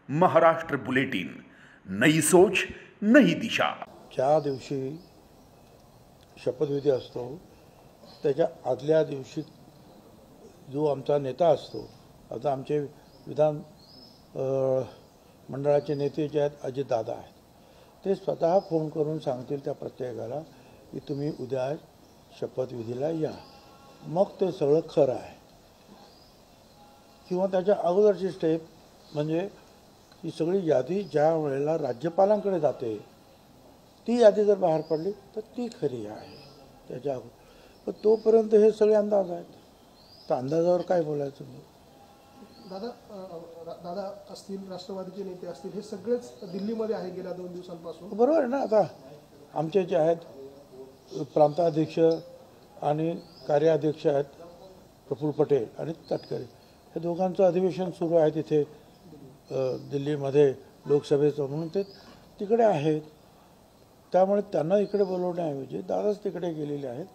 Maharashtra bulletin, नई सोच नई दिशा। ज्या दिवशी शपथविधी असतो त्याच्या आदल्या दिवशी जो आमचा नेता असतो, आता आमचे विधान मंडळाचे नेते जे आहेत अजितदादा आहेत, ते स्वतः फोन करून सांगतील त्या प्रत्येकाला की तुम्ही उद्या शपथविधीला या, मग ते सगळं खरं आहे। किंवा त्याच्या अगोदरची स्टेप म्हणजे ही सगळी यादी ज्या वेळेला राज्यपालांकडे जाते ती यादी जर बाहेर पडली तर ती खरी आहे त्याच्या अगोदर। पण तोपर्यंत हे सगळे अंदाज आहेत, तर अंदाजावर काय बोलायचं? दादा असतील, राष्ट्रवादीचे नेते असतील, हे सगळेच दिल्लीमध्ये आहे गेल्या 2 दिवसांपासून। बरोबर आहे ना। आता आमचे जे आहेत प्रांताध्यक्ष आणि कार्याध्यक्ष आहेत प्रफुल्ल पटेल आणि तटकरे, हे दोघांचं अधिवेशन सुरू आहे तिथे दिल्लीमध्ये लोकसभेचं, म्हणून ते तिकडे आहेत। त्यामुळे त्यांना इकडे बोलवण्याऐवजी दादाच तिकडे गेलेले आहेत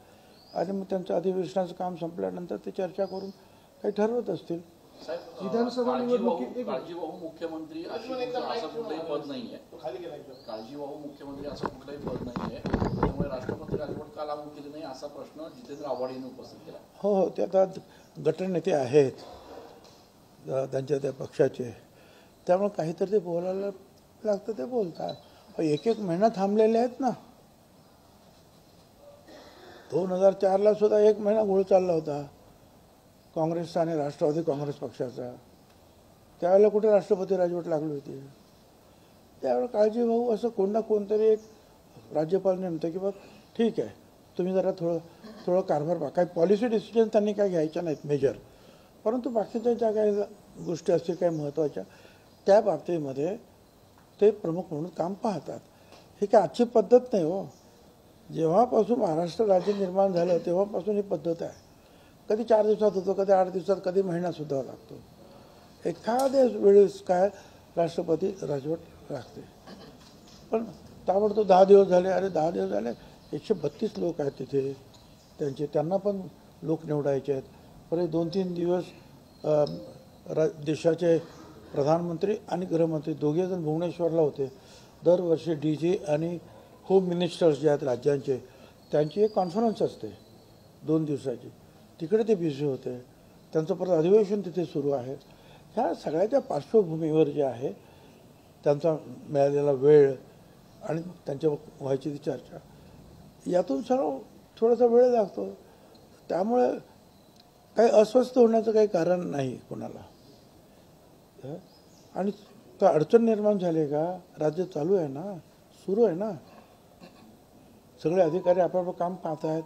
आणि मग त्यांचं अधिवेशनाचं काम संपल्यानंतर ते चर्चा करून काही ठरवत असतील। विधानसभा निवडणुकीत काळजीवाहू मुख्यमंत्री असं कुठलंही पद नाहीये, काळजीवाहू मुख्यमंत्री असं कुठलंही पद नाहीये, त्यामुळे राष्ट्रपती राजवट का लागू केली नाही असा प्रश्न जितेंद्र आव्हाड यांनी उपस्थित केला। हो, ते आता गटनेते आहेत त्यांच्या त्या पक्षाचे, त्यामुळे काहीतरी ते बोलायला लागतं ते बोलतात। एक महिना थांबलेले आहेत ना। 2004ला सुद्धा 1 महिना घोळ चालला होता काँग्रेसचा आणि राष्ट्रवादी काँग्रेस पक्षाचा, त्यावेळेला कुठे राष्ट्रपती राजवट लागली होती? त्यावेळेला काळजीभाऊ असं कोण ना कोणतरी एक राज्यपाल नेमतं की बघ ठीक आहे तुम्ही जरा थोडं कारभार बघा, काही पॉलिसी डिसिजन त्यांनी काय घ्यायच्या नाहीत मेजर, परंतु बाकीच्या ज्या काही गोष्टी असतील काही महत्त्वाच्या त्या बाबतीमध्ये ते प्रमुख म्हणून काम पाहतात। ही काय आजची पद्धत नाही हो, जेव्हापासून महाराष्ट्र राज्य निर्माण झालं तेव्हापासून ही पद्धत आहे। कधी 4 दिवसात होतो, कधी 8 दिवसात, कधी महिनासुद्धा लागतो। एखाद्या वेळेस काय राष्ट्रपती राजवट लागते, पण ताबडतोब 10 दिवस झाले, अरे 10 दिवस झाले, 132 लोक आहेत तिथे त्यांना पण लोक निवडायचे आहेत। परत 2-3 दिवस देशाचे प्रधानमंत्री आणि गृहमंत्री दोघेजण भुवनेश्वरला होते। दरवर्षी DG आणि होम मिनिस्टर्स जे आहेत राज्यांचे, त्यांची एक कॉन्फरन्स असते 2 दिवसाची, तिकडे ते बिझी होते। त्यांचं परत अधिवेशन तिथे सुरू आहे। ह्या सगळ्याच्या पार्श्वभूमीवर जे आहे त्यांचा मिळालेला वेळ आणि त्यांच्या व्हायची ती चर्चा, यातून सगळं थोडासा वेळ लागतो। त्यामुळे काही अस्वस्थ होण्याचं काही कारण नाही कोणाला। आणि का अडचण निर्माण झाली का? राज्य चालू आहे ना, सुरू आहे ना, सगळे अधिकारी आपलं काम पाहत आहेत,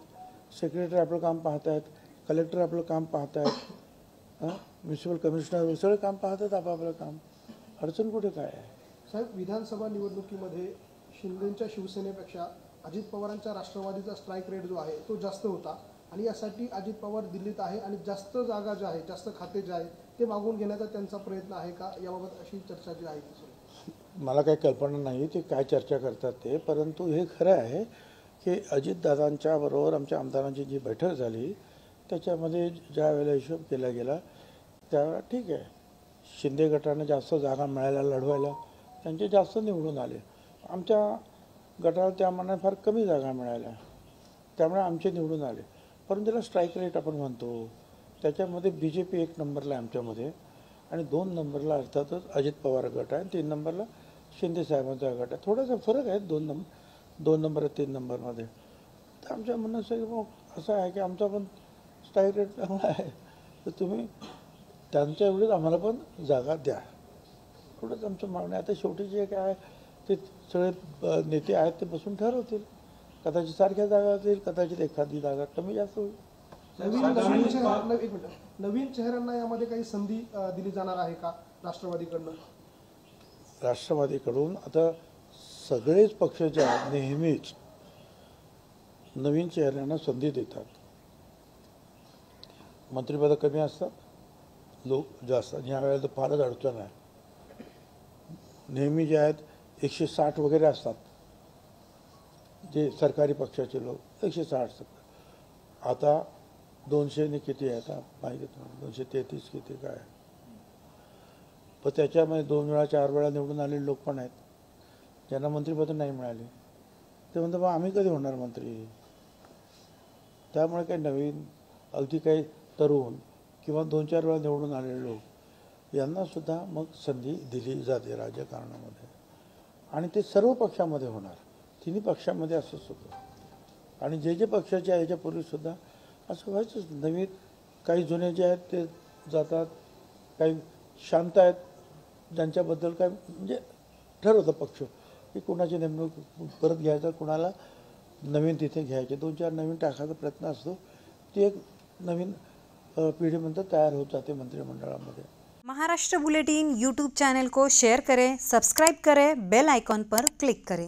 सेक्रेटरी आपलं काम पाहत आहेत, कलेक्टर आपलं काम पाहत आहेत, म्युन्सिपल कमिशनर सगळे काम पाहतात आपापलं काम। अडचण कुठे काय आहे? साहेब, विधानसभा निवडणुकीमध्ये शिंदेच्या शिवसेनेपेक्षा अजित पवारांच्या राष्ट्रवादीचा स्ट्राईक रेट जो आहे तो जास्त होता आणि यासाठी अजित पवार दिल्लीत आहे आणि जास्त जागा ज्या आहेत, जास्त खाते जे आहेत ते मागून घेण्याचा त्यांचा प्रयत्न आहे का, याबाबत अशी चर्चा जी आहे? मला काही कल्पना नाही ते काय चर्चा करतात ते, परंतु हे खरं आहे की अजितदादांच्या बरोबर आमच्या आमदारांची जी बैठक झाली त्याच्यामध्ये ज्या वेळेला हिशोब केला गेला त्यावेळेला ठीक आहे, शिंदे गटाने जास्त जागा मिळायला लढवायला त्यांचे जास्त निवडून आले, आमच्या गटाला त्यामानाने फार कमी जागा मिळाल्या त्यामुळे आमचे निवडून आले। परंतु त्याला स्ट्राईक रेट आपण म्हणतो, त्याच्यामध्ये BJP 1 नंबरला आहे आमच्यामध्ये आणि 2 नंबरला अर्थातच अजित पवार गट आहे, 3 नंबरला शिंदे साहेबांचा गट आहे। थोडासा फरक आहे 2 नंबर 3 नंबरमध्ये। तर आमच्या म्हणणं असं आहे की आमचा पण स्ट्राईक रेट चांगला आहे, तर तुम्ही त्यांच्या एवढीच आम्हाला पण जागा द्या, थोडंच आमचं मागणं आहे। आता शेवटी जे काय आहे ते सगळे नेते आहेत ते बसून ठरवतील, कदाचित सारख्या जागा असतील, कदाचित एखादी जागा कमी जास्त होईल। नवीन चेहऱ्यांना यामध्ये काही संधी दिली जाणार आहे का राष्ट्रवादीकडनं? राष्ट्रवादीकडून आता सगळेच पक्ष जे आहेत नेहमीच नवीन चेहऱ्यांना संधी देतात। मंत्रिपदं कमी असतात, लोक जास्त, ह्या वेळेला तर फारच अडचण आहे। नेहमी जे आहेत 160 वगैरे असतात जे सरकारी पक्षाचे लोक, 160 असतात। आता 200 ने किती आहे आता माहिती तुम्हाला? 233 किती काय? पण त्याच्यामध्ये 2 वेळा 4 वेळा निवडून आलेले लोक पण आहेत ज्यांना मंत्रिपद नाही मिळाले. ते म्हणतात मग आम्ही कधी होणार मंत्री. त्यामुळे काही नवीन अगदी काही तरुण किंवा 2-4 वेळा निवडून आलेले लोक यांनासुद्धा मग संधी दिली जाते राजकारणामध्ये. आणि ते सर्व पक्षामध्ये होणार, तिन्ही पक्षामध्ये असंच होतं. आणि जे पक्षाचे आहे याच्यापूर्वीसुद्धा असं व्हायचंच. नवीन काही जुने जे आहेत ते जातात, काही शांत आहेत ज्यांच्याबद्दल काय म्हणजे ठरवतं पक्ष की कुणाची नेमणूक परत घ्यायचा, कुणाला नवीन तिथे घ्यायचे. 2-4 नवीन टाकायचा प्रयत्न असतो. ती एक नवीन पिढीमध्ये तयार होत जाते मंत्रिमंडळामध्ये. महाराष्ट्र बुलेटिन यूट्यूब चैनल को शेयर करें, सब्सक्राइब करें, बेल आइकॉन पर क्लिक करें.